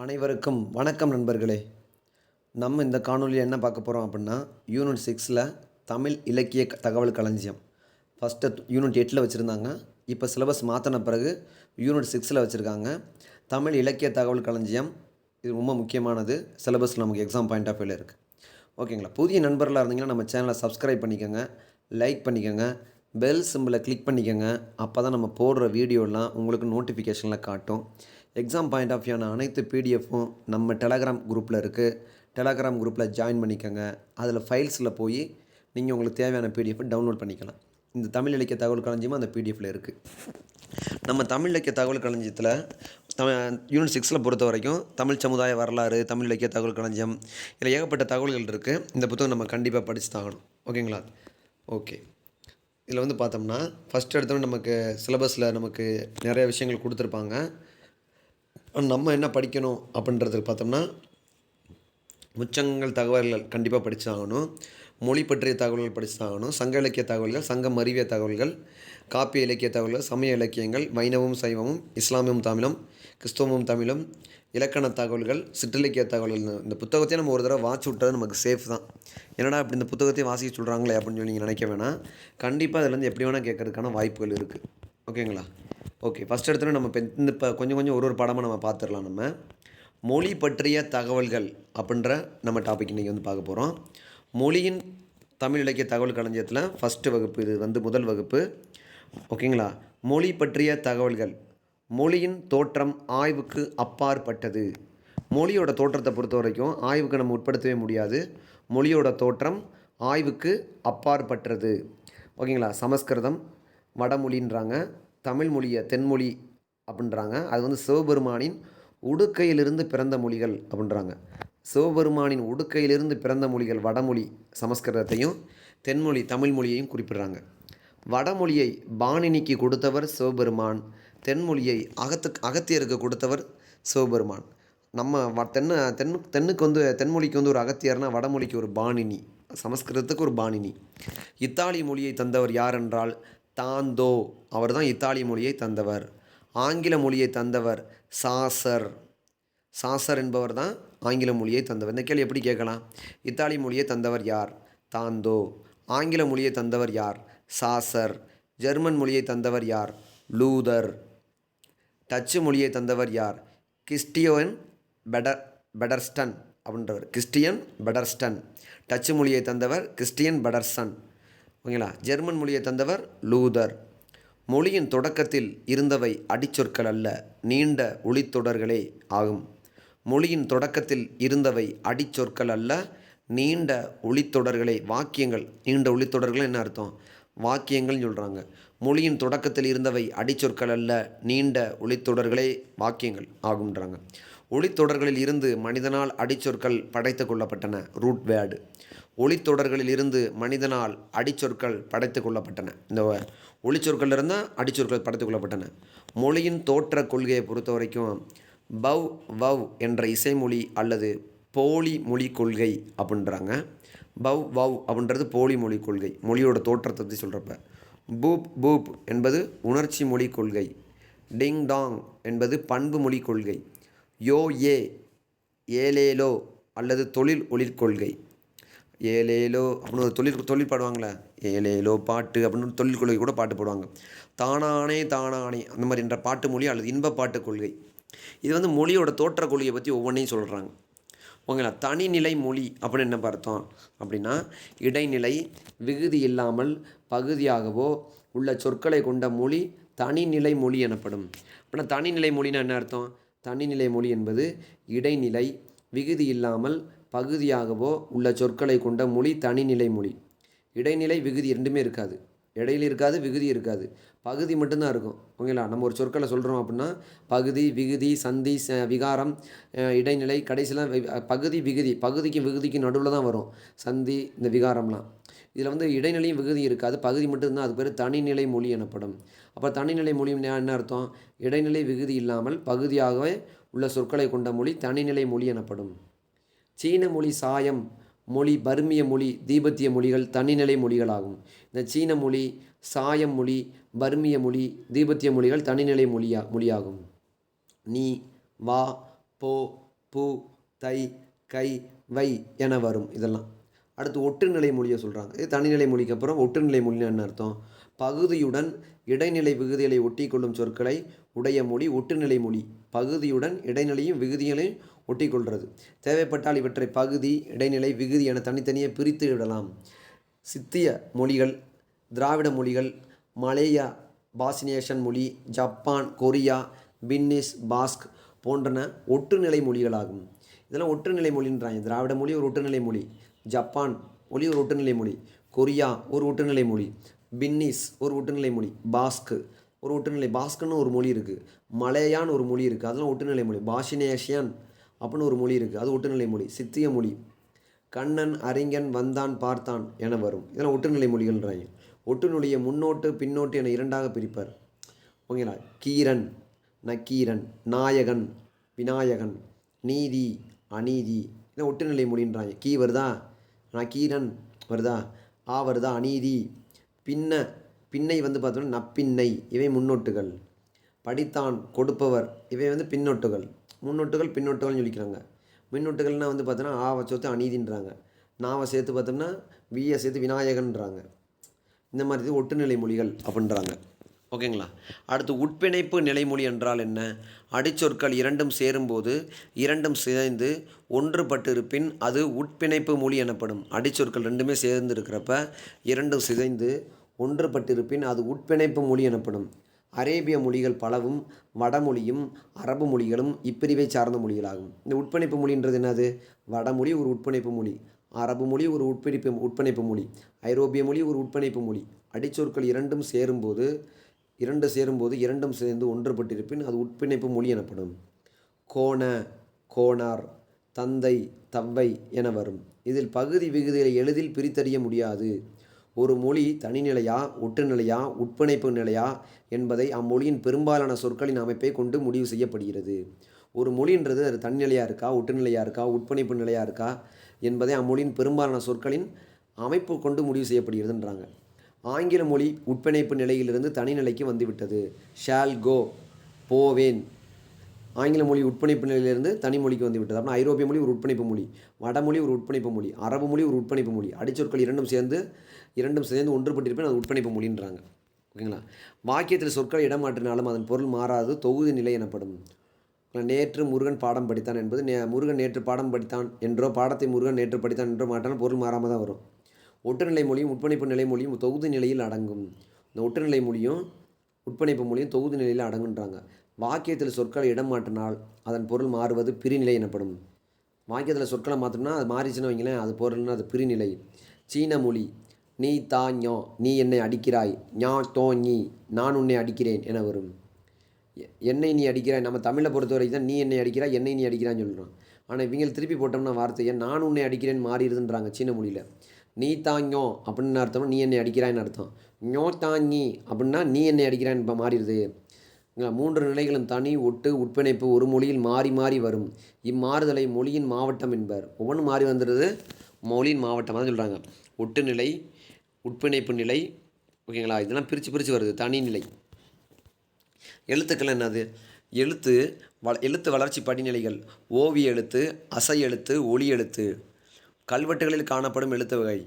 அனைவருக்கும் வணக்கம் நண்பர்களே. நம்ம இந்த காணொளியில் என்ன பார்க்க போகிறோம் அப்படின்னா, யூனிட் 6ல் தமிழ் இலக்கிய தகவல் களஞ்சியம். ஃபஸ்ட்டு யூனிட் 8ல் வச்சுருந்தாங்க. இப்போ சிலபஸ் மாற்றின பிறகு யூனிட் 6ல் வச்சுருக்காங்க. தமிழ் இலக்கிய தகவல் களஞ்சியம் இது ரொம்ப முக்கியமானது. சிலபஸ் நமக்கு எக்ஸாம் பாயிண்ட் ஆஃப் வியூவில் இருக்குது. ஓகேங்களா? புதிய நண்பர்களாக இருந்தீங்கன்னா நம்ம சேனலை சப்ஸ்கிரைப் பண்ணிக்கோங்க, லைக் பண்ணிக்கோங்க, பெல் சிம்பிளை கிளிக் பண்ணிக்கோங்க. அப்போ தான் நம்ம போடுற வீடியோலாம் உங்களுக்கு நோட்டிஃபிகேஷனில் காட்டும். எக்ஸாம் பாயிண்ட் ஆஃப் வியூவான அனைத்து பிடிஎஃப்பும் நம்ம டெலகிராம் குரூப்பில் இருக்குது. டெலகிராம் குரூப்பில் ஜாயின் பண்ணிக்கோங்க. அதில் ஃபைல்ஸில் போய் நீங்கள் உங்களுக்கு தேவையான பிடிஎஃப் டவுன்லோட் பண்ணிக்கலாம். இந்த தமிழ் இலக்கிய தகவல் களஞ்சியமும் அந்த பிடிஎஃப்பில் இருக்குது. நம்ம தமிழ் இலக்கிய தகவல் களஞ்சியத்தில் யூனிட் 6ல் பொறுத்த வரைக்கும் தமிழ் சமுதாய வரலாறு, தமிழ் இலக்கிய தகவல் களஞ்சியம், இதில் ஏகப்பட்ட தகவல்கள் இருக்குது. இந்த புத்தகம் நம்ம கண்டிப்பாக படித்து தான் ஆகணும். ஓகேங்களா? ஓகே. இதில் வந்து பார்த்தோம்னா ஃபஸ்ட் எடுத்தோன்னே நமக்கு சிலபஸில் நமக்கு நிறைய விஷயங்கள் கொடுத்துருப்பாங்க. நம்ம என்ன படிக்கணும் அப்படின்றது பார்த்தோம்னா, முச்சங்கள் தகவல்கள் கண்டிப்பாக படித்து ஆகணும். மொழி பற்றிய தகவல்கள் படித்து தான் ஆகணும். சங்க இலக்கிய தகவல்கள், சங்கம் அறிவிய தகவல்கள், காப்பிய இலக்கிய தகவல்கள், சமய இலக்கியங்கள், வைணவமும் சைவமும், இஸ்லாமியும் தமிழும், கிறிஸ்தவமும் தமிழும், இலக்கண தகவல்கள், சிற்றிலக்கிய தகவல்கள். இந்த புத்தகத்தையும் நம்ம ஒரு தடவை வாட்சி விட்டது நமக்கு சேஃப் தான். என்னடா இப்படி இந்த புத்தகத்தையும் வாசிக்க சொல்கிறாங்களே அப்படின்னு சொல்லி நீங்கள் நினைக்க வேணாம். கண்டிப்பாக அதிலேருந்து எப்படி வேணால் கேட்கறதுக்கான வாய்ப்புகள் இருக்குது. ஓகேங்களா? ஓகே. ஃபஸ்ட் எடுத்தோன்னே நம்ம இப்போ கொஞ்சம் கொஞ்சம் ஒரு பாடமாக நம்ம பார்த்துடலாம். நம்ம மொழி பற்றிய தகவல்கள் அப்படின்ற நம்ம டாபிக் இன்றைக்கி வந்து பார்க்க போகிறோம். மொழியின் தமிழ் இலக்கிய தகவல் களஞ்சியத்தில் ஃபஸ்ட்டு வகுப்பு, இது வந்து முதல் வகுப்பு. ஓகேங்களா? மொழி பற்றிய தகவல்கள். மொழியின் தோற்றம் ஆய்வுக்கு அப்பாற்பட்டது. மொழியோட தோற்றத்தை பொறுத்த வரைக்கும் ஆய்வுக்கு நம்ம உட்படுத்தவே முடியாது. மொழியோட தோற்றம் ஆய்வுக்கு அப்பாற்பட்டது. ஓகேங்களா? சமஸ்கிருதம் வடமொழின்றாங்க, தமிழ் மொழியை தென்மொழி அப்படின்றாங்க. அது வந்து சிவபெருமானின் உடுக்கையிலிருந்து பிறந்த மொழிகள் அப்படின்றாங்க. சிவபெருமானின் உடுக்கையிலிருந்து பிறந்த மொழிகள் வடமொழி சமஸ்கிருதத்தையும், தென்மொழி தமிழ் மொழியையும் குறிப்பிடுறாங்க. வடமொழியை பாணினிக்கு கொடுத்தவர் சிவபெருமான், தென்மொழியை அகத்தியருக்கு கொடுத்தவர் சிவபெருமான். நம்ம தென்னுக்கு வந்து தென்மொழிக்கு வந்து ஒரு அகத்தியர்னா வடமொழிக்கு ஒரு பாணினி, சமஸ்கிருதத்துக்கு ஒரு பாணினி. இத்தாலி மொழியை தந்தவர் யார் என்றால் தாந்தோ, அவர் தான் இத்தாலி மொழியை தந்தவர். ஆங்கில மொழியை தந்தவர் சாசர். சாசர் என்பவர் தான் ஆங்கில மொழியை தந்தவர். இந்த கேள்வி எப்படி கேட்கலாம்? இத்தாலி மொழியை தந்தவர் யார்? தாந்தோ. ஆங்கில மொழியை தந்தவர் யார்? சாசர். ஜெர்மன் மொழியை தந்தவர் யார்? லூதர். டச்சு மொழியை தந்தவர் யார்? கிறிஸ்டியன் பெடர்ஸ்டன் அப்படின்றவர். கிறிஸ்டியன் பெடர்ஸ்டன். டச்சு மொழியை தந்தவர் கிறிஸ்டியன் பெடர்சன். ஓகேங்களா? ஜெர்மன் மொழியை தந்தவர் லூதர். மொழியின் தொடக்கத்தில் இருந்தவை அடிச்சொற்கள் அல்ல, நீண்ட ஒளித்தொடர்களே ஆகும். மொழியின் தொடக்கத்தில் இருந்தவை அடிச்சொற்கள் அல்ல, நீண்ட ஒளித்தொடர்களே. வாக்கியங்கள், நீண்ட ஒளித்தொடர்கள் என்ன அர்த்தம்? வாக்கியங்கள்னு சொல்கிறாங்க. மொழியின் தொடக்கத்தில் இருந்தவை அடிச்சொற்கள் அல்ல, நீண்ட ஒளித்தொடர்களே வாக்கியங்கள் ஆகுன்றாங்க. ஒளித்தொடர்களில் இருந்து மனிதனால் அடிச்சொற்கள் படைத்து கொள்ளப்பட்டன. Root word. ஒளித்தொடர்களில் இருந்து மனிதனால் அடிச்சொற்கள் படைத்து கொள்ளப்பட்டன. இந்த ஒளிச்சொற்கள் இருந்தால் அடிச்சொற்கள் படைத்து கொள்ளப்பட்டன. மொழியின் தோற்ற கொள்கையை பொறுத்த வரைக்கும் பவ் வவ் என்ற இசைமொழி அல்லது போலி மொழி கொள்கை அப்படின்றாங்க. பவ் வவ் அப்படின்றது போலி மொழி கொள்கை. மொழியோட தோற்றத்தை பற்றி சொல்கிறப்ப பூப் பூப் என்பது உணர்ச்சி மொழி கொள்கை. டிங் டாங் என்பது பண்பு மொழி கொள்கை. யோ ஏ ஏலேலோ அல்லது தொழில் ஒளிர் கொள்கை. ஏலேலோ அப்படின்னு ஒரு தொழில் பாடுவாங்களே, ஏலேலோ பாட்டு அப்படின்னு தொழில் கொள்கை கூட பாட்டு போடுவாங்க. தானானே தானானே அந்த மாதிரி என்ற பாட்டு மொழி அல்லது இன்ப பாட்டு கொள்கை. இது வந்து மொழியோட தோற்ற கொள்கையை பற்றி ஒவ்வொன்றையும் சொல்கிறாங்க. ஓகேங்களா? தனிநிலை மொழி அப்படின்னு என்ன பார்த்தோம் அப்படின்னா, இடைநிலை விகுதி இல்லாமல் பகுதியாகவோ உள்ள சொற்களை கொண்ட மொழி தனிநிலை மொழி எனப்படும். அப்படின்னா தனிநிலை மொழின்னா என்ன அர்த்தம்? தனிநிலை மொழி என்பது இடைநிலை விகுதி இல்லாமல் பகுதியாகவோ உள்ள சொற்களை கொண்ட மொழி தனிநிலை மொழி. இடைநிலை விகுதி ரெண்டுமே இருக்காது. இடையில இருக்காது, விகுதி இருக்காது, பகுதி மட்டும்தான் இருக்கும். ஓகேங்களா? நம்ம ஒரு சொற்களை சொல்கிறோம் அப்படின்னா பகுதி, விகுதி, சந்தி, விகாரம், இடைநிலை, கடைசிலாம் பகுதி விகுதி, பகுதிக்கு விகுதிக்கு நடுவில் தான் வரும் சந்தி, இந்த விகாரம்லாம். இதில் வந்து இடைநிலையும் விகுதி இருக்காது, பகுதி மட்டும்தான். அது பேர் தனிநிலை மொழி எனப்படும். அப்போ தனிநிலை மொழி என்ன அர்த்தம்? இடைநிலை விகுதி இல்லாமல் பகுதியாகவே உள்ள சொற்களை கொண்ட மொழி தனிநிலை மொழி எனப்படும். சீன மொழி, சாயம் மொழி, பர்மிய மொழி, தீபத்திய மொழிகள் தனிநிலை மொழிகளாகும். இந்த சீன மொழி, சாயம் மொழி, பர்மிய மொழி, தீபத்திய மொழிகள் தனிநிலை மொழியாகும். நீ, வா, போ, பூ, தை, கை, வை என வரும். இதெல்லாம் அடுத்து ஒட்டுநிலை மொழியை சொல்கிறாங்க. இது தனிநிலை மொழிக்கு அப்புறம் ஒட்டுநிலை மொழின்னு என்ன அர்த்தம்? பகுதியுடன் இடைநிலை விகுதிகளை ஒட்டி கொள்ளும் சொற்களை உடைய மொழி ஒட்டுநிலை மொழி. பகுதியுடன் இடைநிலையும் விகுதிகளையும் ஒட்டி கொள்வது. தேவைப்பட்டால் இவற்றை பகுதி, இடைநிலை, விகுதி என தனித்தனியே பிரித்து விடலாம். சித்திய மொழிகள், திராவிட மொழிகள், மலேயா பாசினேஷன் மொழி, ஜப்பான், கொரியா, பின்னிஸ், பாஸ்க் போன்றன ஒட்டுநிலை மொழிகளாகும். இதெல்லாம் ஒட்டுநிலை மொழின்றாங்க. திராவிட மொழி ஒரு ஒட்டுநிலை மொழி, ஜப்பான் மொழி ஒரு ஒட்டுநிலை மொழி, கொரியா ஒரு ஒட்டுநிலை மொழி, பின்னிஸ் ஒரு ஒட்டுநிலை மொழி, பாஸ்க்கு ஒரு ஒட்டுநிலை, பாஸ்க்குன்னு ஒரு மொழி இருக்குது, மலேயான்னு ஒரு மொழி இருக்குது, அதெல்லாம் ஒட்டுநிலை மொழி, பாஷினேஷியன் அப்படின்னு ஒரு மொழி இருக்குது, அது ஒட்டுநிலை மொழி. சித்திய மொழி கண்ணன், அறிஞன், வந்தான், பார்த்தான் என வரும். இதெல்லாம் ஒட்டுநிலை மொழிகள்ன்றாங்க. ஒட்டுநிலையை முன்னோட்டு பின்னோட்டு என இரண்டாக பிரிப்பார். ஓகேங்களா? கீரன், நக்கீரன், நாயகன், விநாயகன், நீதி, அநீதி, இதை ஒட்டுநிலை மொழின்றாங்க. கீ வருதா, நக்கீரன் வருதா, வருதா, அநீதி. பின்னை வந்து பார்த்தோம்னா நப்பின்னை, இவை முன்னோட்டுகள். படித்தான், கொடுப்பவர், இவை வந்து பின்னோட்டுகள். முன்னோட்டுகள் பின்னோட்டுகள்னு சொல்லிக்கிறாங்க. முன்னோட்டுகள்னால் வந்து பார்த்தோன்னா ஆவை சேர்த்து அநீதின்றாங்க, நாவை சேர்த்து பார்த்தோம்னா வியை சேர்த்து விநாயகன்றாங்க. இந்த மாதிரி இது ஒட்டுநிலை மொழிகள் அப்படின்றாங்க. ஓகேங்களா? அடுத்து உட்பிணைப்பு நிலைமொழி என்றால் என்ன? அடிச்சொற்கள் இரண்டும் சேரும்போது இரண்டும் சிதைந்து ஒன்றுபட்டு இருப்பின் அது உட்பிணைப்பு மொழி எனப்படும். அடிச்சொற்கள் ரெண்டுமே சேர்ந்து இருக்கிறப்ப இரண்டும் சிதைந்து ஒன்றுபட்டு இருப்பின் அது உட்பிணைப்பு மொழி எனப்படும். அரேபிய மொழிகள் பலவும் வடமொழியும் அரபு மொழிகளும் இப்பிரிவை சார்ந்த மொழிகளாகும். இந்த உட்பிணைப்பு மொழின்றது என்னது? வடமொழி ஒரு உட்பிணைப்பு மொழி, அரபு மொழி ஒரு உட்பிணைப்பு மொழி, ஐரோப்பிய மொழி ஒரு உட்பிணைப்பு மொழி. அடிச்சொற்கள் இரண்டும் சேரும்போது இரண்டும் சேர்ந்து ஒன்றுபட்டிருப்பின் அது உட்பிணைப்பு மொழி எனப்படும். கோண, கோணார், தந்தை, தவ்வை என வரும். இதில் பகுதி விகுதிகளை எளிதில் பிரித்தறிய முடியாது. ஒரு மொழி தனிநிலையா, ஒட்டுநிலையா, உட்பிணைப்பு நிலையா என்பதை அம்மொழியின் பெரும்பாலான சொற்களின் அமைப்பை கொண்டு முடிவு செய்யப்படுகிறது. ஒரு மொழின்றது அது தனிநிலையாக இருக்கா, ஒட்டுநிலையாக இருக்கா, உட்பிணைப்பு நிலையாக இருக்கா என்பதை அம்மொழியின் பெரும்பாலான சொற்களின் அமைப்பு கொண்டு முடிவு செய்யப்படுகிறதுன்றாங்க. ஆங்கில மொழி உட்பிணைப்பு நிலையிலிருந்து தனிநிலைக்கு வந்துவிட்டது. ஷால் கோ, போவேன். ஆங்கில மொழி உட்பிணைப்பு நிலையிலிருந்து தனி மொழிக்கு வந்துவிட்டது. அப்படின்னா ஐரோப்பிய மொழி ஒரு உட்பிணைப்பு மொழி, வடமொழி ஒரு உட்பிணைப்பு மொழி, அரபு மொழி ஒரு உட்பிணைப்பு மொழி. அடிச்சொற்கள் இரண்டும் சேர்ந்து ஒன்றுபட்டிருப்பேன் அது உட்பிணைப்பு மொழின்றாங்க. ஓகேங்களா? வாக்கியத்தில் சொற்களை இடமாற்றினாலும் அதன் பொருள் மாறாது தொகுதி நிலை எனப்படும். நேற்று முருகன் பாடம் படித்தான் என்பது முருகன் நேற்று பாடம் படித்தான் என்றோ, பாடத்தை முருகன் நேற்று படித்தான் என்றோ மாட்டாலும் பொருள் மாறாமல் தான் வரும். ஒட்டுநிலை மொழியும் உட்பிணைப்பு நிலை மொழியும் தொகுதி நிலையில் அடங்கும். இந்த ஒட்டுநிலை மொழியும் உட்பிணைப்பு மொழியும் தொகுதி நிலையில் அடங்குன்றாங்க. வாக்கியத்தில் சொற்களை இடம் மாற்றினால் அதன் பொருள் மாறுவது பிரிநிலை எனப்படும். வாக்கியத்தில் சொற்களை மாற்றினா அது மாறிச்சுன்னு வைங்களேன், அது பொருள்னா அது பிரிநிலை. சீன மொழி நீ தா ஞோ, நீ என்னை அடிக்கிறாய், ஞா தோ நீ, நான் உன்னை அடிக்கிறேன் என வரும். என்னை நீ அடிக்கிறாய், நம்ம தமிழை பொறுத்த வரைக்கும் தான் நீ என்னை அடிக்கிறாய், என்னை நீ அடிக்கிறான்னு சொல்கிறோம். ஆனால் இவங்க திருப்பி போட்டோம்னா வார்த்தையை நான் உன்னை அடிக்கிறேன்னு மாறிடுதுன்றாங்க சீன மொழியில். நீ தாங்கோ அப்படின்னு அர்த்தம், நீ என்னை அடிக்கிறான்னு அர்த்தம். ஞோ தாங்கி அப்படின்னா நீ என்னை அடிக்கிறான்னு இப்போ மாறிடுது. மூன்று நிலைகளும் தனி, ஒட்டு, உட்பிணைப்பு ஒரு மொழியில் மாறி மாறி வரும். இம்மாறுதலை மொழியின் மாவட்டம் என்பர். ஒவ்வொன்றும் மாறி வந்துடுது மொழியின் மாவட்டமாக தான் சொல்கிறாங்க. ஒட்டு நிலை, உட்பிணைப்பு நிலை, ஓகேங்களா? இதெல்லாம் பிரித்து வருது. தனி நிலை. எழுத்துக்கள் என்னது? எழுத்து வளர்ச்சி படிநிலைகள். ஓவிய எழுத்து, அசை எழுத்து, ஒளி எழுத்து. கல்வெட்டுகளில் காணப்படும் எழுத்து வகை.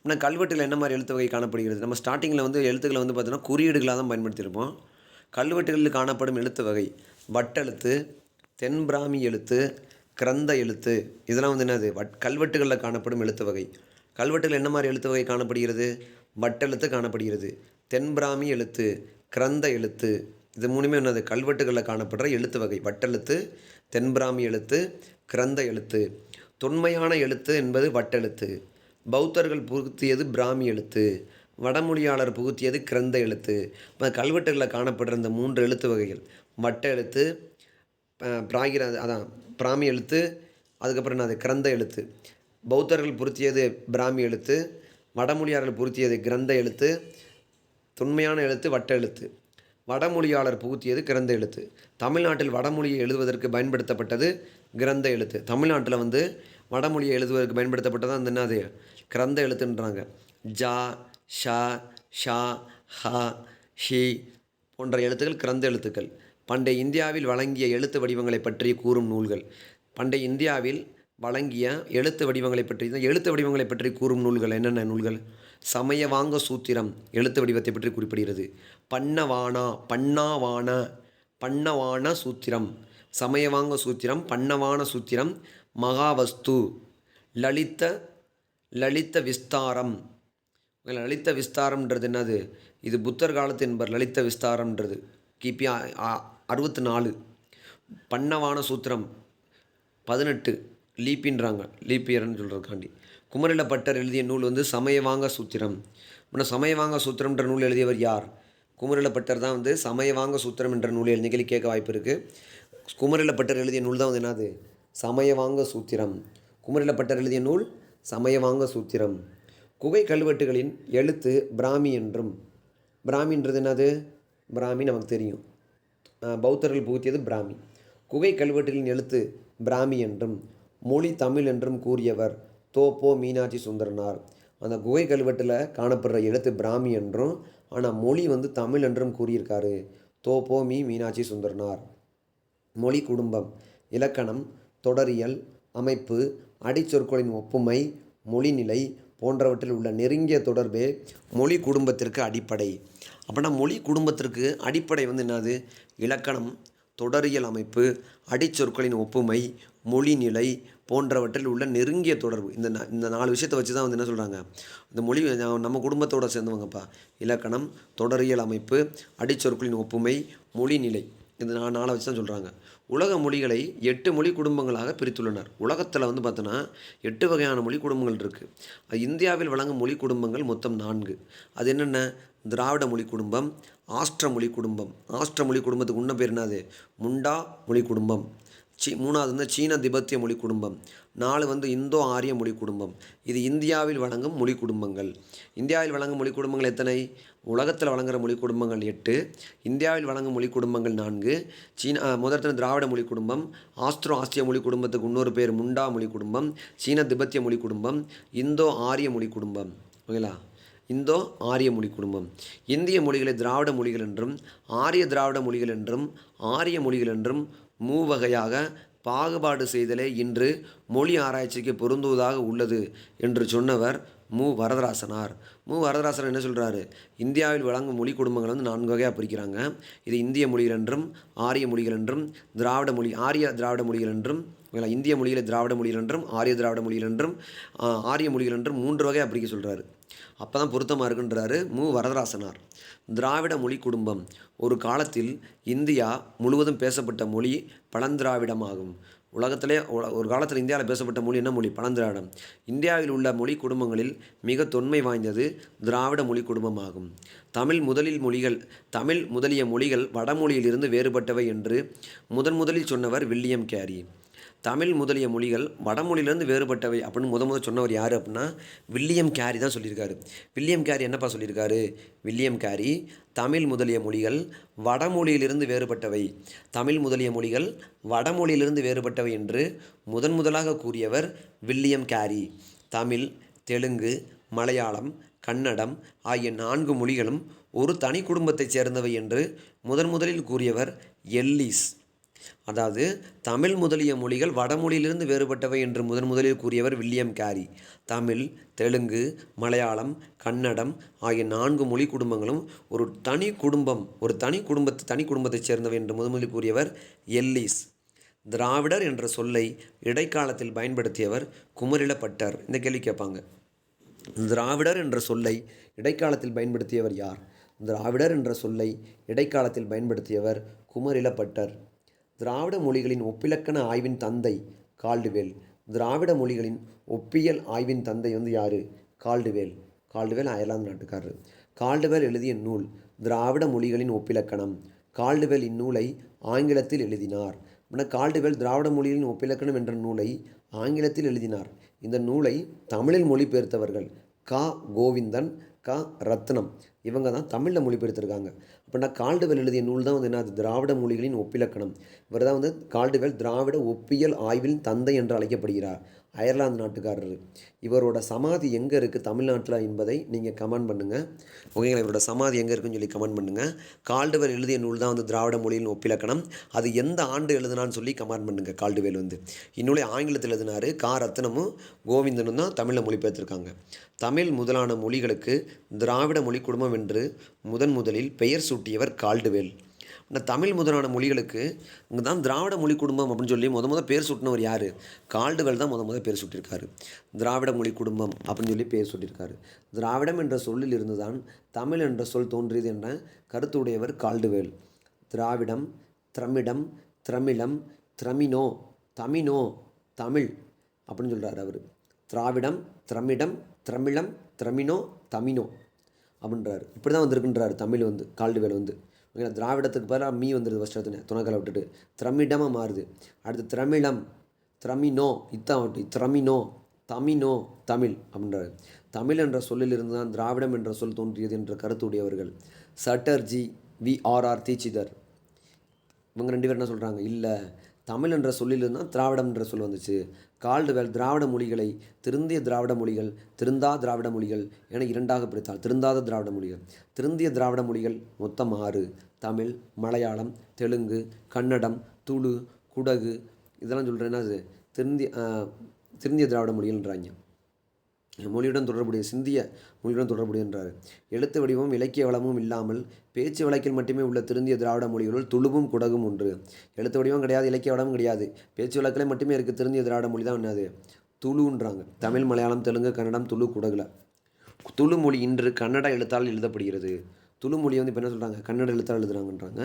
ஆனால் கல்வெட்டில் என்ன மாதிரி எழுத்து வகை காணப்படுகிறது? நம்ம ஸ்டார்டிங்கில் வந்து எழுத்துக்களை வந்து பார்த்தோன்னா குறியீடுகளாக தான் பயன்படுத்தியிருப்போம். கல்வெட்டுகளில் காணப்படும் எழுத்து வகை வட்டெழுத்து, தென்பிராமி எழுத்து, கிரந்த எழுத்து. இதெல்லாம் வந்து என்னது? கல்வெட்டுகளில் காணப்படும் எழுத்து வகை. கல்வெட்டுகள் என்ன மாதிரி எழுத்து வகை காணப்படுகிறது? வட்டெழுத்து காணப்படுகிறது, தென்பிராமி எழுத்து, கிரந்த எழுத்து. இது மூணுமே என்னது? கல்வெட்டுகளில் காணப்படுற எழுத்து வகை. வட்டெழுத்து, தென்பிராமி எழுத்து, கிரந்த எழுத்து. தொன்மையான எழுத்து என்பது வட்டெழுத்து. பௌத்தர்கள் புகுத்தியது பிராமி எழுத்து. வடமொழியாளர் புகுத்தியது கிரந்த எழுத்து. இப்போ கல்வெட்டுகளில் காணப்படுற இந்த மூன்று எழுத்து வகைகள் வட்ட எழுத்து, பிராமி எழுத்து, அதுக்கப்புறம் என்னது? கிரந்த எழுத்து. பௌத்தர்கள் பொருத்தியது பிராமி எழுத்து, வடமொழியாளர்கள் பொருத்தியது கிரந்த எழுத்து. தொன்மையான எழுத்து வட்ட எழுத்து. வடமொழியாளர் புகுத்தியது கிரந்த எழுத்து. தமிழ்நாட்டில் வடமொழியை எழுதுவதற்கு பயன்படுத்தப்பட்டது கிரந்த எழுத்து. தமிழ்நாட்டில் வந்து வடமொழியை எழுதுவதற்கு பயன்படுத்தப்பட்டது அந்த என்னது? கிரந்த எழுத்துன்றாங்க. ஜா, ஷா, ஷா, ஹா, ஷி போன்ற எழுத்துக்கள் கிரந்த எழுத்துக்கள். பண்டைய இந்தியாவில் வழங்கிய எழுத்து வடிவங்களை பற்றி கூறும் நூல்கள். பண்டைய இந்தியாவில் வழங்கிய எழுத்து வடிவங்களை பற்றி எழுத்து வடிவங்களை பற்றி கூறும் நூல்கள் என்னென்ன நூல்கள்? சமயவாங்க சூத்திரம் எழுத்து வடிவத்தை பற்றி குறிப்பிடுகிறது. பன்னவான சூத்திரம், சமயவாங்க சூத்திரம், பன்னவான சூத்திரம், மகாவஸ்து, லலித விஸ்தாரம். லலித விஸ்தாரம்ன்றது என்னது? இது புத்தர் காலத்து என்பர். லலித விஸ்தாரம்ன்றது கிபி 64. பன்னவான சூத்திரம் 18 லீப்பின்றாங்க, லீப்பியர்னு சொல்கிறதுக்காண்டி. குமரிலப்பட்டர் எழுதிய நூல் வந்து சமயவாங்க சூத்திரம். அப்படின்னா சமயவாங்க சூத்திரம்ன்ற நூல் எழுதியவர் யார்? குமரிலப்பட்டர் தான் வந்து சமயவாங்க சூத்திரம் என்ற நூல் எழுதி கேட்க வாய்ப்பு இருக்குது. குமரிலப்பட்டர் எழுதிய நூல் தான் வந்து என்னது? சமயவாங்க சூத்திரம். குமரிலப்பட்டர் எழுதிய நூல் சமயவாங்க சூத்திரம். குகை கல்வெட்டுகளின் எழுத்து பிராமி என்றும், பிராமின்றது என்னது? பிராமி நமக்கு தெரியும், பௌத்தர்கள் புகுத்தியது பிராமி. குகை கல்வெட்டுகளின் எழுத்து பிராமி என்றும் மொழி தமிழ் என்றும் கூறியவர் தோப்போ மீனாட்சி சுந்தரனார். அந்த குகை கல்வெட்டில் காணப்படுற எழுத்து பிராமி என்றும் ஆனால் மொழி வந்து தமிழ் என்றும் கூறியிருக்காரு தோப்போ மீனாட்சி சுந்தரனார். மொழி குடும்பம், இலக்கணம், தொடரியல், அமைப்பு, அடிச்சொற்களின் ஒப்புமை, மொழிநிலை போன்றவற்றில் உள்ள நெருங்கிய தொடர்பே மொழி குடும்பத்திற்கு அடிப்படை. அப்படின்னா மொழி குடும்பத்திற்கு அடிப்படை வந்து என்னது? இலக்கணம், தொடரியல் அமைப்பு, அடிச்சொற்களின் ஒப்புமை, மொழிநிலை போன்றவற்றில் உள்ள நெருங்கிய தொடர்பு. இந்த 4 விஷயத்தை வச்சு தான் வந்து என்ன சொல்கிறாங்க, இந்த மொழி நம்ம குடும்பத்தோடு சேர்ந்தவங்கப்பா. இலக்கணம், தொடரியல் அமைப்பு, அடிச்சொற்களின் ஒப்புமை, மொழிநிலை, இந்த 4 வச்சு தான் சொல்கிறாங்க. உலக மொழிகளை 8 மொழி குடும்பங்களாக பிரித்துள்ளனர். உலகத்தில் வந்து பார்த்தோன்னா 8 வகையான மொழி குடும்பங்கள் இருக்குது. இந்தியாவில் வழங்கும் மொழி குடும்பங்கள் மொத்தம் 4. அது என்னென்ன? திராவிட மொழி குடும்பம், ஆஸ்ட்ர மொழி குடும்பம். ஆஸ்ட்ர மொழி குடும்பத்துக்கு உன்ன பேர் என்னது? முண்டா மொழி குடும்பம். 3வது வந்து சீன திபெத்திய மொழி குடும்பம். 4 வந்து இந்தோ ஆரிய மொழி குடும்பம். இது இந்தியாவில் வழங்கும் மொழி குடும்பங்கள். இந்தியாவில் வழங்கும் மொழி குடும்பங்கள் எத்தனை? உலகத்தில் வழங்குகிற மொழி குடும்பங்கள் 8, இந்தியாவில் வழங்கும் மொழி குடும்பங்கள் 4. முதல்ல திராவிட மொழி குடும்பம், ஆஸ்ட்ரிய மொழி குடும்பத்துக்கு இன்னொரு பேர் முண்டா மொழி குடும்பம், சீன திபெத்திய மொழி குடும்பம், இந்தோ ஆரிய மொழி குடும்பம். ஓகேங்களா? இந்தோ ஆரிய மொழி குடும்பம். இந்திய மொழிகளை திராவிட மொழிகள் என்றும், ஆரிய திராவிட மொழிகள் என்றும், ஆரிய மொழிகள் என்றும் மூவகையாக பாகுபாடு செய்தலே இன்று மொழி ஆராய்ச்சிக்கு பொருந்துவதாக உள்ளது என்று சொன்னவர் வரதராசனார். வரதராசன் என்ன சொல்கிறாரு? இந்தியாவில் வழங்கும் மொழி குடும்பங்கள் வந்து 4 வகையாக பிரிக்கிறாங்க. இது இந்திய மொழிகள் என்றும், ஆரிய மொழிகள் என்றும், ஆரிய திராவிட மொழிகள் என்றும், இந்திய மொழிகளை திராவிட மொழிகள் என்றும், ஆரிய திராவிட மொழிகள் என்றும், ஆரிய மொழிகள் என்றும் 3 வகையாக பிரிக்க சொல்கிறாரு. அப்போ தான் பொருத்தமாக இருக்குன்றாரு வரதராசனார். திராவிட மொழி குடும்பம். ஒரு காலத்தில் இந்தியா முழுவதும் பேசப்பட்ட மொழி பழந்திராவிடமாகும். உலகத்திலே ஒரு காலத்தில் இந்தியாவில் பேசப்பட்ட மொழி என்ன மொழி? பழந்திராவிடம். இந்தியாவில் உள்ள மொழி குடும்பங்களில் மிக தொன்மை வாய்ந்தது திராவிட மொழி குடும்பமாகும். தமிழ் முதலிய மொழிகள் வடமொழியிலிருந்து வேறுபட்டவை என்று முதலில் சொன்னவர் வில்லியம் கேரி. தமிழ் முதலிய மொழிகள் வடமொழியிலேருந்து வேறுபட்டவை அப்படின்னு முதல் சொன்னவர் யார் அப்படின்னா வில்லியம் கேரி தான் சொல்லியிருக்காரு. வில்லியம் கேரி என்னப்பா சொல்லியிருக்காரு? வில்லியம் கேரி தமிழ் முதலிய மொழிகள் வடமொழியிலிருந்து வேறுபட்டவை, தமிழ் முதலிய மொழிகள் வடமொழியிலிருந்து வேறுபட்டவை என்று முதலாக கூறியவர் வில்லியம் கேரி. தமிழ், தெலுங்கு, மலையாளம், கன்னடம் ஆகிய 4 மொழிகளும் ஒரு தனி குடும்பத்தைச் சேர்ந்தவை என்று முதலில் கூறியவர் எல்லிஸ். அதாவது தமிழ் முதலிய மொழிகள் வடமொழியிலிருந்து வேறுபட்டவை என்று முதலில் கூறியவர் வில்லியம் கேரி. தமிழ், தெலுங்கு, மலையாளம், கன்னடம் ஆகிய 4 மொழி குடும்பங்களும் ஒரு தனி குடும்பத்தைச் சேர்ந்தவை என்று முதலில் கூறியவர் எல்லிஸ். திராவிடர் என்ற சொல்லை இடைக்காலத்தில் பயன்படுத்தியவர் குமரிலப்பட்டர். இந்த கேள்வி கேட்பாங்க. திராவிடர் என்ற சொல்லை இடைக்காலத்தில் பயன்படுத்தியவர் யார்? திராவிடர் என்ற சொல்லை இடைக்காலத்தில் பயன்படுத்தியவர் குமரிலப்பட்டர். திராவிட மொழிகளின் ஒப்பிலக்கண ஆய்வின் தந்தை கால்டுவெல். திராவிட மொழிகளின் ஒப்பியல் ஆய்வின் தந்தை வந்து யார்? Caldwell Ireland நாட்டுக்காரர். கால்டுவெல் எழுதிய நூல் திராவிட மொழிகளின் ஒப்பிலக்கணம். கால்டுவெல் இந்நூலை ஆங்கிலத்தில் எழுதினார். கால்டுவெல் திராவிட மொழிகளின் ஒப்பிலக்கணம் என்ற நூலை ஆங்கிலத்தில் எழுதினார். இந்த நூலை தமிழில் மொழிபெயர்த்தவர்கள் கோவிந்தன், ரத்னம். இவங்க தான் தமிழில் மொழிபெயர்த்திருக்காங்க. அப்படின்னா கால்டுவெல் எழுதிய நூல் தான் வந்து என்னது? திராவிட மொழிகளின் ஒப்பிலக்கணம். இவர் தான் வந்து கால்டுவெல் திராவிட ஒப்பியல் ஆய்வில் தந்தை என்று அழைக்கப்படுகிறார். அயர்லாந்து நாட்டுக்காரர். இவரோட சமாதி எங்கே இருக்குது தமிழ்நாட்டில் என்பதை நீங்கள் கமெண்ட் பண்ணுங்கள். ஓகேங்களா? இவரோட சமாதி எங்கே இருக்குன்னு சொல்லி கமெண்ட் பண்ணுங்கள். கால்டுவெல் எழுதிய நூல் தான் வந்து திராவிட மொழியின் ஒப்பிலக்கணம். அது எந்த ஆண்டு எழுதுனான்னு சொல்லி கமெண்ட் பண்ணுங்கள். கால்டுவெல் வந்து இந்நூலை ஆங்கிலத்தில் எழுதினார். ரத்னமும் கோவிந்தனும் தான் தமிழில் மொழிபெயர்த்திருக்காங்க. தமிழ் முதலான மொழிகளுக்கு திராவிட மொழி குடும்பம் என்று முதலில் பெயர் சூட்டியவர் கால்டுவெல். இந்த தமிழ் முதலான மொழிகளுக்கு இங்கே தான் திராவிட மொழி குடும்பம் அப்படின்னு சொல்லி பேர் சூட்டினவர் யார்? கால்டுவெல் தான் பேர் சூட்டியிருக்காரு. திராவிட மொழி குடும்பம் அப்படின்னு சொல்லி பேர் சூட்டியிருக்காரு. திராவிடம் என்ற சொல்லில் இருந்து தான் தமிழ் என்ற சொல் தோன்றியது என்ற கருத்துடையவர் கால்டுவெல். திராவிடம், திரமிடம், திரமிழம், திரமினோ, தமினோ, தமிழ் அப்படின்னு சொல்கிறார் அவர். திராவிடம், திரமிடம், திரமிழம், திரமினோ, தமினோ அப்படின்றார். இப்படி தான் வந்திருக்குன்றார் தமிழ் வந்து கால்டுவெல் வந்து. ஓகே, திராவிடத்துக்கு பதிலாக மீ வந்துடுது ஃபஸ்ட் எடுத்துனே துணைக்கால விட்டுட்டு திரமிடமாக மாறுது. அடுத்து திரமிழம், திரமினோ, திரமினோ, தமினோ, தமிழ் அப்படின்றாரு. தமிழ் என்ற சொல்லில் இருந்து தான் திராவிடம் என்ற சொல் தோன்றியது என்ற கருத்துடையவர்கள் சட்டர்ஜி, VRR தீட்சிதர். இவங்க 2 பேர் என்ன சொல்கிறாங்க? இல்லை, தமிழ் என்ற சொல்லிலிருந்து தான் திராவிடம் என்ற சொல் வந்துச்சு. கால்டுவெல் திராவிட மொழிகளை திருந்திய திராவிட மொழிகள், திருந்தா திராவிட மொழிகள் என 2ஆக பிரித்தார். திருந்தாத திராவிட மொழிகள், திருந்திய திராவிட மொழிகள் மொத்தம் 6. தமிழ், மலையாளம், தெலுங்கு, கன்னடம், துளு, குடகு இதெல்லாம் சொல்கிறேன்னா அது திருந்திய திராவிட மொழிகள்ன்றாங்க. மொழியுடன் தொடர்புடைய சிந்திய மொழியுடன் தொடர்புடையன்றார். எழுத்து வடிவமும் இலக்கிய வளமும் இல்லாமல் பேச்சு வழக்கில் மட்டுமே உள்ள திருந்திய திராவிட மொழிகளுள் துளுவும் குடகும் ஒன்று. எழுத்து வடிவம் கிடையாது, இலக்கிய வளமும் கிடையாது, பேச்சு வழக்கில் மட்டுமே இருக்குது திருந்திய திராவிட மொழி தான் என்னது? துளுன்றாங்க. தமிழ், மலையாளம், தெலுங்கு, கன்னடம், துளு, குடகுல. துளு மொழி இன்று கன்னட எழுத்தால் எழுதப்படுகிறது. துளு மொழியை வந்து இப்போ என்ன சொல்கிறாங்க? கன்னட எழுத்தால் எழுதுகிறாங்கன்றாங்க.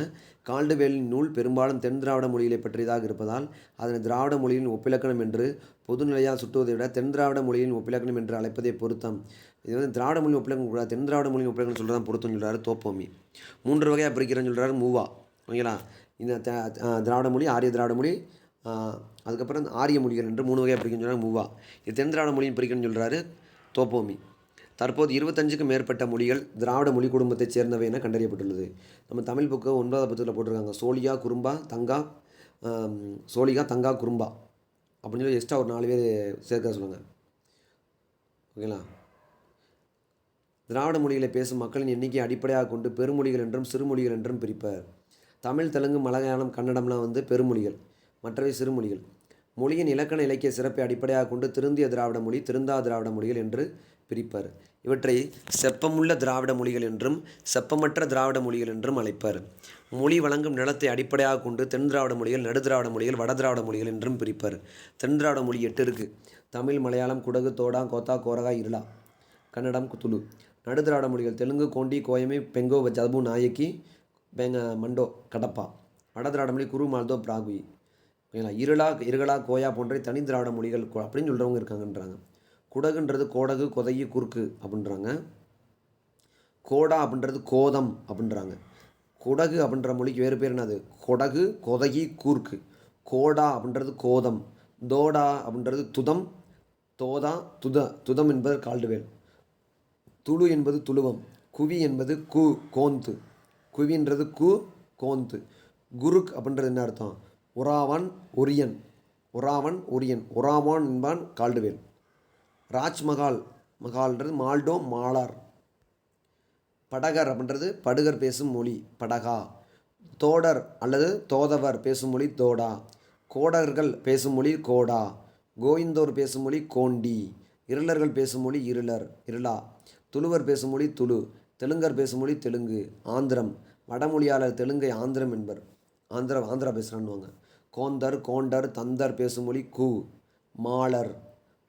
கால்டுவெல்லின் நூல் பெரும்பாலும் தென் திராவிட மொழிகளை பற்றியதாக இருப்பதால் அதனை திராவிட மொழியின் ஒப்பிலக்கணம் என்று பொதுநிலையாக சுட்டுவதை விட தென் திராவிட மொழியின் ஒப்பிலக்கணம் என்று அழைப்பதே பொருத்தம். இது வந்து திராவிட மொழி ஒப்பிலக்கணம் கூட தென் திராவிட மொழியின் ஒப்பிலக்கணம் சொல்கிறதான் பொருத்தம் சொல்கிறாரு தோப்போமி. 3 வகையாக பிரிக்கிறேன்னு சொல்கிறாரு மூவா. ஓகேங்களா? இந்த திராவிட மொழி, ஆரிய திராவிட மொழி, அதுக்கப்புறம் ஆரிய மொழிகள் என்று 3 வகையாக பிரிக்கணும்னு சொல்கிறாரு மூவா. இது தென் திராவிட மொழியின் பிரிக்கணும்னு சொல்கிறாரு தோப்போமி. தற்போது 25க்கும் மேற்பட்ட மொழிகள் திராவிட மொழி குடும்பத்தைச் சேர்ந்தவை என கண்டறியப்பட்டுள்ளது. நம்ம தமிழ் புக்கு 9வது புத்தகத்தில் போட்டிருக்காங்க. சோழியா, குறும்பா, தங்கா, சோழிகா, தங்கா, குறும்பா அப்படின்னு சொல்லி எக்ஸ்ட்ரா ஒரு 4 பேர் சேர்க்க சொல்லுங்கள். ஓகேங்களா? திராவிட மொழிகளை பேசும் மக்களின் எண்ணிக்கை அடிப்படையாக கொண்டு பெருமொழிகள் என்றும் சிறுமொழிகள் என்றும் பிரிப்பர். தமிழ், தெலுங்கு, மலையாளம், கன்னடம்லாம் வந்து பெருமொழிகள், மற்றவை சிறுமொழிகள். மொழியின் இலக்கண இலக்கிய சிறப்பை அடிப்படையாக கொண்டு திருந்திய திராவிட மொழி, திருந்தா திராவிட மொழிகள் என்று பிரிப்பர். இவற்றை செப்பமுள்ள திராவிட மொழிகள் என்றும் செப்பமற்ற திராவிட மொழிகள் என்றும் அழைப்பர். மொழி வழங்கும் நிலத்தை அடிப்படையாக கொண்டு தென் திராவிட மொழிகள், நடு திராவிட மொழிகள், வட திராவிட மொழிகள் என்றும் பிரிப்பர். தென் திராவிட மொழி 8 இருக்குது. தமிழ், மலையாளம், குடகு, தோடா, கோத்தா, கோரகா, இருளா, கன்னடம், துளு. நடு திராவிட மொழிகள் தெலுங்கு, கோண்டி, கோயமி, பெங்கோ, ஜபு, நாயக்கி, மண்டோ, கடப்பா. வட திராவிட மொழி குரு, மால்தோ, பிராகுயி. ஓகேங்களா? இருகலா, கோயா போன்ற தனி திராவிட மொழிகள் அப்படின்னு சொல்கிறவங்க இருக்காங்கன்றாங்க. குடகுன்றது கோடகு, கொதகி, குறுக்கு அப்படின்றாங்க. கோடா அப்படின்றது கோதம் அப்படின்றாங்க. குடகு அப்படின்ற மொழிக்கு வேறு பேர் என்னது? கொடகு, கொதகி, கூர்க்கு. கோடா அப்படின்றது கோதம். தோடா அப்படின்றது துதம். தோதா, துதம் என்பது கால்டுவெல். துளு என்பது துளுவம். குவி என்பது கோந்து. குவின்றது கோந்து. குருக் அப்படின்றது என்ன அர்த்தம்? ஒராவான், ஒரியன். ஒராவான் என்பான் கால்டுவெல். மகால்ன்றது மால்டோ, மாலார். படகர் அப்படின்றது படுகர் பேசும் மொழி, படகா. தோடர் அல்லது தோதவர் பேசும் மொழி தோடா. கோடர்கள் பேசும் மொழி கோடா. கோவிந்தோர் பேசும் மொழி கோண்டி. இருளர்கள் பேசும் மொழி இருளா. துளுவர் பேசும் மொழி துளு. தெலுங்கர் பேசும் மொழி தெலுங்கு. ஆந்திரம். வடமொழியாளர் தெலுங்கை ஆந்திரம் என்பர். ஆந்திரா பேசுகிறான்னுவாங்க. கோண்டர், தந்தர் பேசும் மொழி மாலர்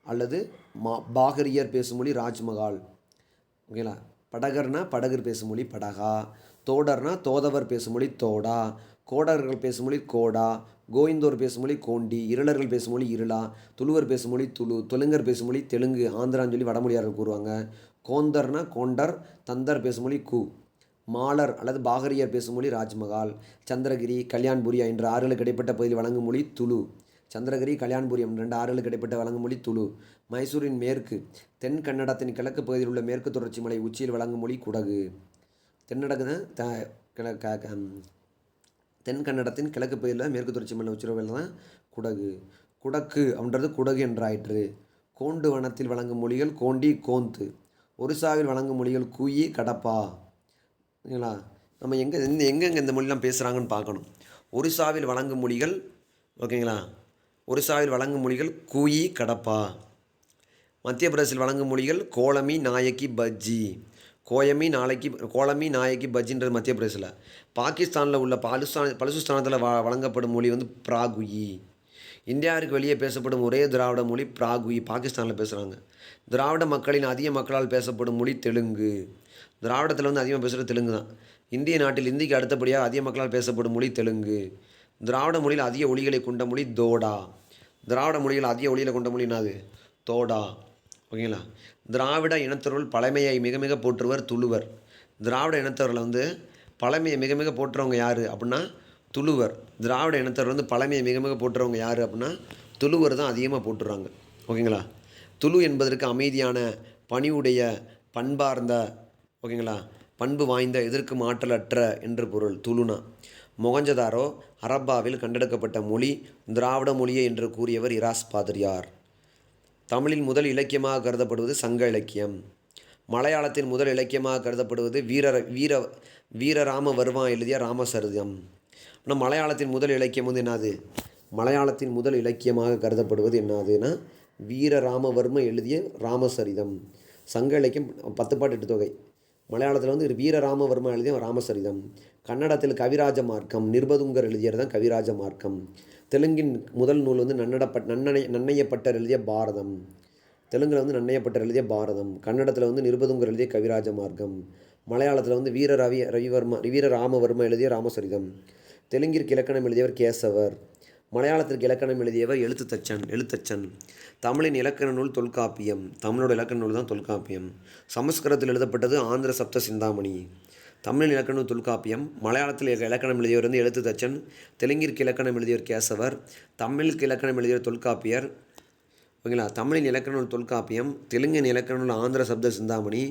அல்லது பாகரியர் பேசும் மொழி ராஜ்மகால். ஓகேங்களா? படகர்னா படகர் பேசும் மொழி படகா. தோடர்னா தோதவர் பேசும் மொழி தோடா. கோடர்கள் பேசும் மொழி கோடா. கோவிந்தோர் பேசும் மொழி கோண்டி. இருளர்கள் பேசும் மொழி இருளா. துளுவர் பேசும் மொழி துளு. தெலுங்கர் பேசும் மொழி தெலுங்கு, ஆந்திரான்னு சொல்லி வடமொழியாளர் கூறுவாங்க. கோந்தர்னா கோண்டர், தந்தர் பேசும் மொழி மாலர் அல்லது பாகரியர் பேசும் மொழி ராஜ்மகால். சந்திரகிரி, கல்யாண்புரி என்ற 6 ஆறுகளுக்கு இடைப்பட்ட பகுதியில் வழங்கும் மொழி துளு. சந்திரகிரி, கல்யாண்புரி 2 ஆறுகளுக்கு இடைப்பட்ட வழங்கும் மொழி துளு. மைசூரின் மேற்கு, தென் கன்னடத்தின் கிழக்கு பகுதியில் உள்ள மேற்கு தொடர்ச்சி மலை உச்சியில் வழங்கும் மொழி குடகு. தென்னடக்கு தென் கன்னடத்தின் கிழக்கு பகுதியில் மேற்கு தொடர்ச்சி மலை உச்சிரவையில் தான் குடகு. குடக்கு அப்படின்றது குடகு என்றாயிற்று. கோண்டு வனத்தில் வழங்கும் மொழிகள் கோண்டி கோந்து. ஒரிசாவில் வழங்கும் மொழிகள் கூயி கடப்பா. ஓகேங்களா? நம்ம எங்கெங்கே இந்த மொழிலாம் பேசுகிறாங்கன்னு பார்க்கணும். ஒரிசாவில் வழங்கும் மொழிகள், ஓகேங்களா, ஒரிசாவில் வழங்கும் மொழிகள் கூயி கடப்பா. மத்திய பிரதேசில் வழங்கும் மொழிகள் கோலமி நாயக்கி பஜ்ஜி. கோலமி நாயக்கி பஜ்ஜின்றது மத்திய பிரதேசில். பாகிஸ்தானில் உள்ள பலுசிஸ்தானத்தில் வழங்கப்படும் மொழி வந்து பிராகுயி. இந்தியாவிற்கு வெளியே பேசப்படும் ஒரே திராவிட மொழி பிராகுயி, பாகிஸ்தானில் பேசுகிறாங்க. திராவிட மக்களின் அதிக மக்களால் பேசப்படும் மொழி தெலுங்கு. திராவிடத்தில் வந்து அதிகமாக பேசுகிறது தெலுங்கு தான். இந்திய நாட்டில் இந்திக்கு அடுத்தபடியாக அதிக மக்களால் பேசப்படும் மொழி தெலுங்கு. திராவிட மொழியில் அதிக ஒலிகளை கொண்ட மொழி தோடா. திராவிட மொழியில் அதிக ஒலிகளை கொண்ட மொழி என்னது? தோடா. ஓகேங்களா? திராவிட இனத்தவர்கள் பழமையை மிக மிக போற்றுவர் துளுவர். திராவிட இனத்தவர்களை வந்து பழமையை மிக மிக போற்றுறவங்க யார் அப்படின்னா துளுவர். திராவிட இனத்தவர் வந்து பழமையை மிக மிக போற்றுறவங்க யார் அப்படின்னா துளுவர் தான் அதிகமாக போட்டுறாங்க. ஓகேங்களா? துளு என்பதற்கு அமைதியான, பணிவுடைய, பண்பார்ந்த, ஓகேங்களா, பண்பு வாய்ந்த, எதற்கும் ஆற்றலற்ற என்று பொருள் துளுனா. மொகஞ்சதாரோ ஹரப்பாவில் கண்டெடுக்கப்பட்ட மொழி திராவிட மொழியே என்று கூறியவர் இராஸ் பாதிரியார். தமிழின் முதல் இலக்கியமாக கருதப்படுவது சங்க இலக்கியம். மலையாளத்தின் முதல் இலக்கியமாக கருதப்படுவது வீரராமவர்மா எழுதிய ராமசரிதம். ஆனால் மலையாளத்தின் முதல் இலக்கியம் வந்து என்னது? மலையாளத்தின் முதல் இலக்கியமாக கருதப்படுவது என்னதுன்னா வீரராமவர்ம எழுதிய ராமசரிதம். சங்க இலக்கியம் 10 பாட்டு 8 தொகை. மலையாளத்தில் வந்து வீரராமவர்மா எழுதிய ராமசரிதம். கன்னடத்தில் கவிராஜ மார்க்கம், நிர்பதுங்கர் எழுதியது தான் கவிராஜ மார்க்கம். தெலுங்கின் முதல் நூல் வந்து நன்னையப்பட்டர் எழுதிய பாரதம். தெலுங்கில் வந்து நன்னையப்பட்டர் எழுதிய பாரதம். கன்னடத்தில் வந்து நிர்பதுங்கர் எழுதிய கவிராஜ மார்க்கம். மலையாளத்தில் வந்து வீரராமவர்மா எழுதிய ராமசரிதம். தெலுங்கிற்கு இலக்கணம் எழுதியவர் கேசவர். மலையாளத்திற்கு இலக்கணம் எழுதியவர் எழுத்தச்சன். தமிழின் இலக்கண நூல் தொல்காப்பியம். தமிழோட இலக்கண நூல் தான் தொல்காப்பியம். சமஸ்கிருதத்தில் எழுதப்பட்டது ஆந்திர சப்த சிந்தாமணி. தமிழின் இலக்கண நூல் தொல்காப்பியம். மலையாளத்தில் இலக்கணம் எழுதியவர் வந்து எழுத்துத்தச்சன். தெலுங்கிற்கு இலக்கணம் எழுதியவர் கேசவர். தமிழுக்கு இலக்கணம் எழுதியவர் தொல்காப்பியர். ஓகேங்களா? தமிழின் இலக்கண நூல் தொல்காப்பியம். தெலுங்கின் இலக்கண நூல் ஆந்திர சப்த சிந்தாமணி.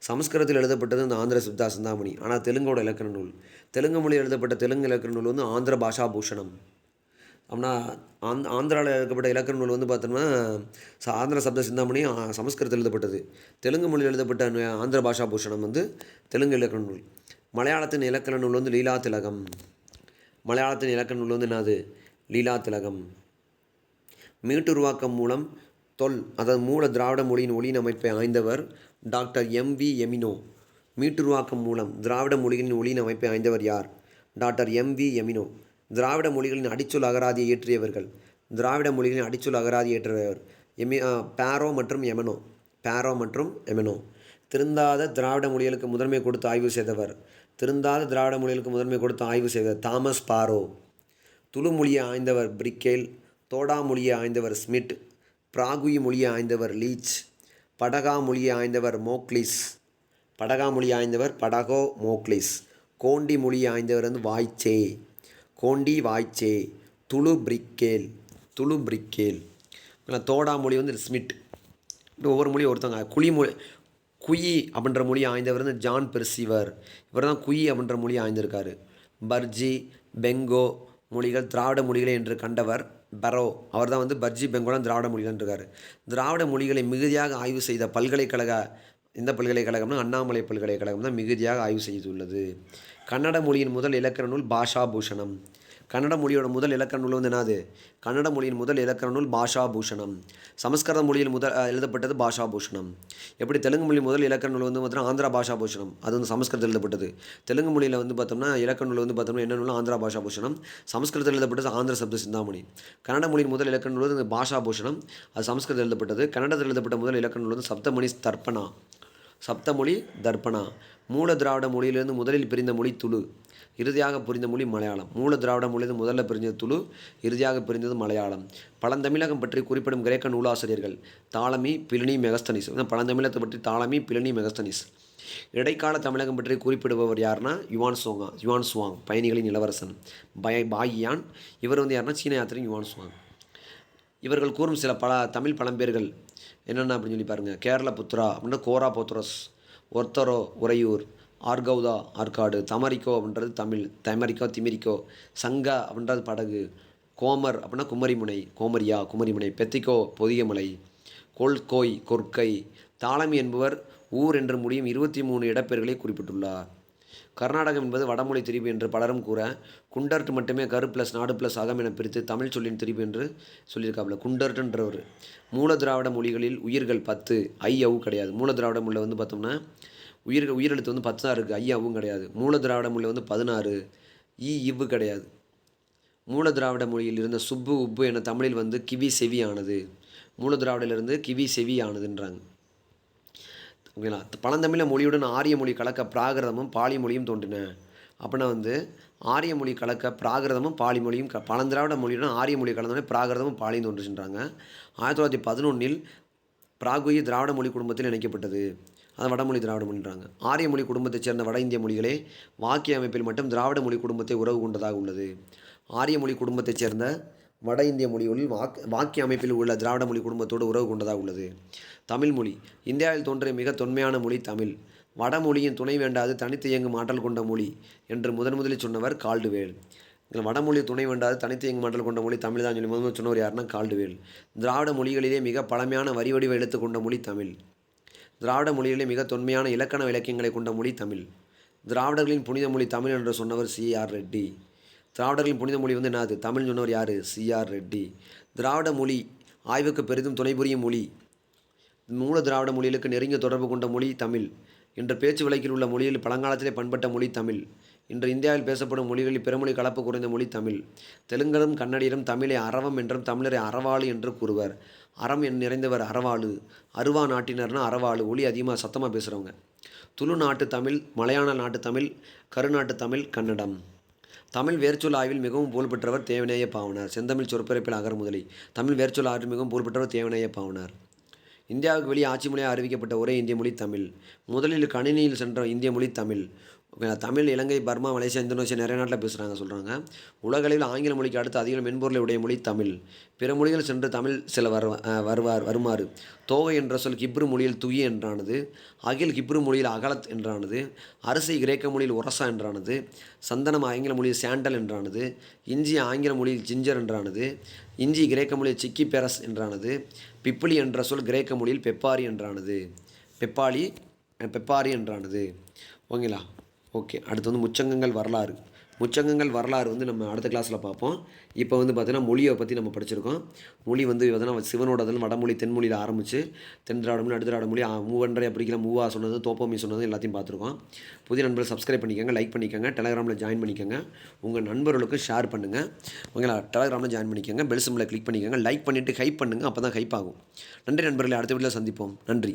சமஸ்கிருதத்தில் எழுதப்பட்டது இந்த ஆந்திர சப்த சிந்தாமணி. ஆனால் தெலுங்கோட இலக்கண நூல், தெலுங்கு மொழியில் எழுதப்பட்ட தெலுங்கு இலக்கண நூல் வந்து ஆந்திர பாஷா பூஷணம். அப்படின்னா ஆந்திராவில் எழுதப்பட்ட இலக்கண நூல் வந்து பார்த்தோம்னா ஆந்திர சப்த சிந்தாமணி சமஸ்கிருதத்தில் எழுதப்பட்டது. தெலுங்கு மொழியில் எழுதப்பட்ட ஆந்திர பாஷா பூஷணம் வந்து தெலுங்கு இலக்கண நூல். மலையாளத்தின் இலக்கண நூல் வந்து லீலா திலகம். மலையாளத்தின் இலக்கண நூல் வந்து என்னது? லீலா திலகம். மீட்டுருவாக்கம் மூலம் அதாவது மூல திராவிட மொழியின் ஒலியின் அமைப்பை ஆய்ந்தவர் டாக்டர் M.V. எமினோ. மீட்டுருவாக்கம் மூலம் திராவிட மொழிகளின் ஒலியின் அமைப்பை ஆய்ந்தவர் யார்? Doctor M.V. எமினோ. திராவிட மொழிகளின் அடிச்சொல் அகராதியை இயற்றியவர்கள். திராவிட மொழிகளின் அடிச்சொல் அகராதி இயற்றியவர் பேரோ மற்றும் எமெனோ. திருந்தாத திராவிட மொழிகளுக்கு முதன்மை கொடுத்து ஆய்வு செய்தவர் தாமஸ் பாரோ. துளு மொழியை ஆய்ந்தவர் பிரிக்கேல். தோடா மொழியை ஆய்ந்தவர் ஸ்மிட். பிராகுயி மொழியை ஆய்ந்தவர் லீச். படகா மொழியை ஆய்ந்தவர் படகோ மோக்லிஸ். கோண்டி மொழியை ஆய்ந்தவர் வந்து வாய்ச்சே. துளு பிரிக்கேல். தோடா மொழி வந்து ஸ்மிட். இப்படி ஒவ்வொரு மொழியும் ஒருத்தவங்க. குயி அப்படின்ற மொழியை ஆய்ந்தவர் வந்து ஜான் பெர்சிவர். இவர் தான் குயி அப்படின்ற மொழியை ஆய்ந்திருக்காரு. பர்ஜி பெங்கோ மொழிகள் திராவிட மொழிகளே என்று கண்டவர் பரோ. அவர் தான் வந்து பர்ஜி பெங்கோலாம் திராவிட மொழிகள் இருக்கார். திராவிட மொழிகளை மிகுதியாக ஆய்வு செய்த இந்த பல்கலைக்கழகம்னா அண்ணாமலை பல்கலைக்கழகம் தான் மிகுதியாக ஆய்வு செய்துள்ளது. கன்னட மொழியின் முதல் இலக்கண நூல் பாஷா பூஷணம். கன்னட மொழியோட முதல் இலக்கண நூல் வந்து என்னது? கன்னட மொழியின் முதல் இலக்கண நூல் பாஷா பூஷணம். சமஸ்கிருத மொழியில் எழுதப்பட்டது பாஷா பூஷணம். எப்படி தெலுங்கு மொழி முதல் இலக்கண நூல் வந்து பார்த்தோம்னா ஆந்திரா பாஷா பூஷணம். அது வந்து சமஸ்கிருதத்தில் எழுதப்பட்டது. தெலுங்கு மொழியில் வந்து பார்த்தோம்னா இலக்கண நூல் வந்து பார்த்தோம்னா என்ன நூல்? ஆந்திரா பாஷா பூஷணம். சமஸ்கிருதத்தில் எழுதப்பட்டது ஆந்திர சப்த சிந்தாமணி. கன்னட மொழியின் முதல் இலக்கண நூல் வந்து பாஷா பூஷணம். அது சமஸ்கிருதத்தில் எழுதப்பட்டது. கன்னடத்தில் எழுதப்பட்ட முதல் இலக்கண நூல் வந்து சப்தமொழி தர்ப்பணா. மூல திராவிட மொழியிலிருந்து முதலில் பிரிந்த மொழி துளு, இறுதியாக புரிந்த மொழி மலையாளம். மூல திராவிட மொழியிலிருந்து முதல்ல பிரிஞ்சது துளு, இறுதியாக பிரிந்தது மலையாளம். பழந்தமிழகம் பற்றி குறிப்பிடும் கிரேக்க நூலாசிரியர்கள் தாலமி, பிலினி, மெகஸ்தனிஸ். பழந்தமிழகத்தை பற்றி தாலமி, பிலினி, மெகஸ்தனிஸ். இடைக்கால தமிழகம் பற்றி குறிப்பிடுபவர் யாருன்னா யுவான் சுவாங், பயணிகளின் இளவரசன் பாயியான். இவர் வந்து யாருன்னா சீன யாத்திரை யுவான் சுவாங். இவர்கள் கூறும் சில தமிழ் பழம்பெயர்கள் என்னென்ன அப்படின்னு சொல்லி பாருங்கள். கேரள புத்ரா அப்படின்னா கோரா போத்ரோஸ். ஒர்த்தரோ உறையூர். ஆர்கௌதா ஆற்காடு, தமரிக்கோ அப்படின்றது தமிழ், தமரிக்கோ திமிரிக்கோ, சங்கா அப்படின்றது படகு, கோமர் அப்படின்னா குமரிமுனை, கோமரியா குமரிமுனை, பெத்திக்கோ பொதிகமலை, கொல்கோய் கொற்கை. தாளமி என்பவர் ஊர் என்று முடியும் 23 இடப்பெயர்களை குறிப்பிட்டுள்ளார். கர்நாடகம் என்பது வடமொழி திரிபு என்று பலரும் கூற, குண்டர்ட் மட்டுமே கரு ப்ளஸ் நாடு ப்ளஸ் அகம் என பிரித்து தமிழ் சொல்லின் திரிபு என்று சொல்லியிருக்காப்புல. குண்டர்ட்ன்றவர். மூல திராவிட மொழிகளில் உயிர்கள் 10, ஐ அவு கிடையாது. மூல திராவிட மொழியில் வந்து பார்த்தோம்னா உயிரெழுத்து வந்து 10 தான் இருக்குது, ஐ அவும் கிடையாது. மூல திராவிட மொழியில் வந்து 16, இவ்வு கிடையாது. மூல திராவிட மொழியில் இருந்த சுப்பு உப்பு என தமிழில் வந்து கிவி செவி ஆனது. மூல திராவிடிலிருந்து கிவி செவி ஆனதுன்றாங்க. ஓகேங்களா. பழந்தமிழ மொழியுடன் ஆரிய மொழி கலக்க பிராகிருதமும் பாலி மொழியும் தோன்றின. அப்படின்னா வந்து ஆரிய மொழி கலக்க பிராகிருதமும் பாலி மொழியும் பழந்திராவிட மொழியுடன் ஆரிய மொழி கலந்தோடனே பிராகிருதமும் பாலியும் தோன்றுகின்றாங்க. 1911 பிராகுயி திராவிட மொழி குடும்பத்தில் இணைக்கப்பட்டது. அது வடமொழி திராவிட மொழின்றாங்க. ஆரிய மொழி குடும்பத்தைச் சேர்ந்த வட இந்திய மொழிகளே வாக்கிய அமைப்பில் மட்டும் திராவிட மொழி குடும்பத்தை உறவு கொண்டதாக உள்ளது. ஆரிய மொழி குடும்பத்தைச் சேர்ந்த வட இந்திய மொழிகளில் வாக்கிய அமைப்பில் உள்ள திராவிட மொழி குடும்பத்தோடு உறவு கொண்டதாக உள்ளது. தமிழ் மொழி இந்தியாவில் தோன்றிய மிக தொன்மையான மொழி தமிழ். வடமொழியின் துணை வேண்டாது தனித்து இயங்கும் ஆற்றல் கொண்ட மொழி என்று முதலில் சொன்னவர் கால்டுவேல். வடமொழி துணை வேண்டாது தனித்து இயங்கும் ஆற்றல் கொண்ட மொழி தமிழ் தான் சொல்லி முதல் சொன்னவர் யாருன்னா கால்டுவேல். திராவிட மொழிகளிலே மிக பழமையான வரி வடிவ எழுத்து கொண்ட மொழி தமிழ். திராவிட மொழிகளிலே மிக தொன்மையான இலக்கண இலக்கியங்களை கொண்ட மொழி தமிழ். திராவிடர்களின் புனித மொழி தமிழ் என்று சொன்னவர் C.R. ரெட்டி. திராவிடர்களின் புனித மொழி வந்து என்னது தமிழ் சொன்னவர் யார்? C.R. ரெட்டி. திராவிட மொழி ஆய்வுக்கு பெரிதும் துணை புரியும் மொழி. மூல திராவிட மொழிகளுக்கு நெருங்கிய தொடர்பு கொண்ட மொழி தமிழ். இன்று பேச்சு வழக்கில் உள்ள மொழியில் பழங்காலத்திலே பண்பட்ட மொழி தமிழ். இன்று இந்தியாவில் பேசப்படும் மொழிகளில் பிறமொழி கலப்பு குறைந்த மொழி தமிழ். தெலுங்கரும் கன்னடியரும் தமிழை அரவம் என்றும் தமிழரை அறவாளு என்று கூறுவர். அறம் நிறைந்தவர் அறவாளு. அருவா நாட்டினர்னா அறவாளு, ஒளி அதிகமாக சத்தமாக பேசுகிறவங்க. துளு நாட்டு தமிழ், மலையாள நாட்டு தமிழ், கருநாட்டு தமிழ், கன்னடம். தமிழ் வேர்ச்சொல் ஆய்வில் மிகவும் புகழ்பெற்றவர் தேவநேய பாவனார். செந்தமிழ் சொற்பிறப்பில் அகர முதலி. தமிழ் வேர்ச்சொல் ஆய்வில் மிகவும் புகழ்பெற்றவர் தேவநேய பாவனார். இந்தியாவுக்கு வெளியே ஆட்சி மொழியாக அறிவிக்கப்பட்ட ஒரே இந்திய மொழி தமிழ். முதலில் கணினியில் சென்ற இந்திய மொழி தமிழ். தமிழ் இலங்கை, பர்மா, மலேசியா, இந்தோனேஷியா நிறைய நாட்டில் பேசுகிறாங்க சொல்கிறாங்க. உலகளவில் ஆங்கில மொழிக்கு அடுத்து அதிக மென்பொருளை உடைய மொழி தமிழ். பிற மொழிகள் சென்று தமிழ் சில வருமாறு. தோகை என்ற சொல் ஹிப்ரு மொழியில் துயி என்றானது. அகில் ஹிப்ரு மொழியில் அகலத் என்றானது. அரிசி கிரேக்க மொழியில் ஒரசா என்றானது. சந்தனம் ஆங்கில மொழியில் சாண்டல் என்றானது. இஞ்சி ஆங்கில மொழியில் ஜிஞ்சர் என்றானது. இஞ்சி கிரேக்க மொழியில் சிக்கி பெரஸ் என்றானது. பிப்பிளி என்ற சொல் கிரேக்க மொழியில் பெப்பாரி என்றானது. பெப்பாரி என்றானது. ஓகேங்களா. ஓகே, அடுத்து வந்து முச்சங்கங்கள் வரலாறு. முச்சங்கங்கள் வரலாறு வந்து நம்ம அடுத்த கிளாஸில் பார்ப்போம். இப்போ வந்து பார்த்தீங்கன்னா மொழியை பற்றி நம்ம படிச்சிருக்கோம். மொழி வந்து பார்த்தீங்கன்னா சிவனோடதில் வடமொழி தென்மொழியில் ஆரம்பித்து தென் திராவிட மொழி அடுத்த திராவிட மொழி மூவன்றரை அப்படிங்கிற மூவா சொன்னது தோப்பமி சொன்னது எல்லாத்தையும் பார்த்துருக்கோம். புதிய நண்பர்கள் சப்ஸ்கிரைப் பண்ணிக்கோங்க, லைக் பண்ணிக்கோங்க, டெலகிராமில் ஜாயின் பண்ணிக்கோங்க, உங்கள் நண்பர்களுக்கு ஷேர் பண்ணுங்கள். ஓகேங்களா. டெலகிராமில் ஜாயின் பண்ணிக்கோங்க, பெல் சிம்பிளை கிளிக் பண்ணிக்கோங்க, லைக் பண்ணிவிட்டு ஹைப் பண்ணுங்கள், அப்போ தான் ஹைப் ஆகும். நன்றி நண்பர்களே, அடுத்த வீடியோவில் சந்திப்போம். நன்றி.